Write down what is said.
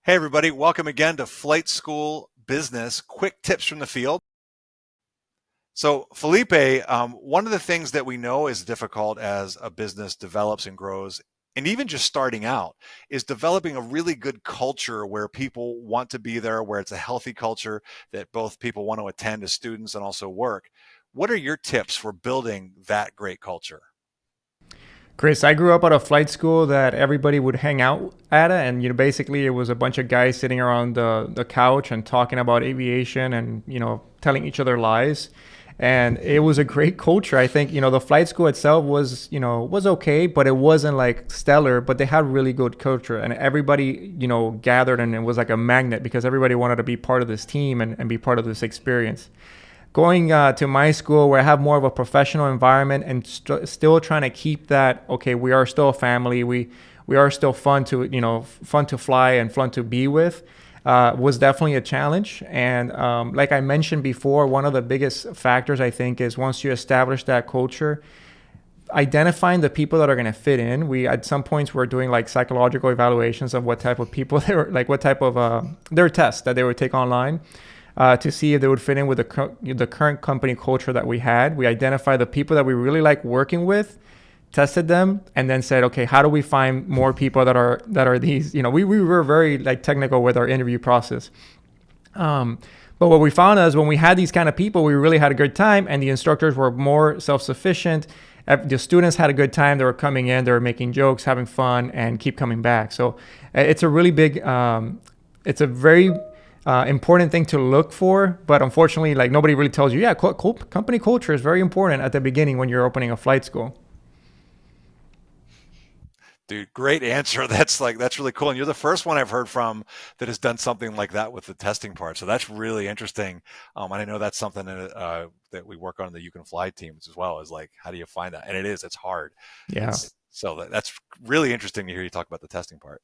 Hey, everybody, welcome again to Flight School Business Quick Tips from the Field. So, Felipe, one of the things that we know is difficult as a business develops and grows, and even just starting out, is developing a really good culture where people want to be there, where it's a healthy culture that both people want to attend as students and also work. What are your tips for building that great culture? Chris, I grew up at a flight school that everybody would hang out at, and basically it was a bunch of guys sitting around the couch and talking about aviation and telling each other lies. And it was a great culture. I think the flight school itself was okay, but it wasn't like stellar. But they had really good culture, and everybody gathered, and it was like a magnet because everybody wanted to be part of this team and be part of this experience. Going to my school where I have more of a professional environment and still trying to keep that, okay, we are still a family. We are still fun to fly and fun to be with, was definitely a challenge. And like I mentioned before, one of the biggest factors I think is once you establish that culture, identifying the people that are going to fit in. We at some points we're doing like psychological evaluations of what type of people they were, like what type of their tests that they would take online, to see if they would fit in with the current company culture that we had. We identified the people that we really like working with, tested them, and then said, okay, how do we find more people that are these? We were very like technical with our interview process. But what we found is when we had these kind of people, we really had a good time, and the instructors were more self-sufficient. The students had a good time. They were coming in, they were making jokes, having fun, and keep coming back. So it's a really big, it's a very important thing to look for. But unfortunately, like nobody really tells you, yeah, company culture is very important at the beginning when you're opening a flight school. Dude, great answer. That's really cool. And you're the first one I've heard from that has done something like that with the testing part. So that's really interesting. And I know that's something that we work on in the You Can Fly teams as well, is like, how do you find that? And it's hard. Yeah. It's so that's really interesting to hear you talk about the testing part.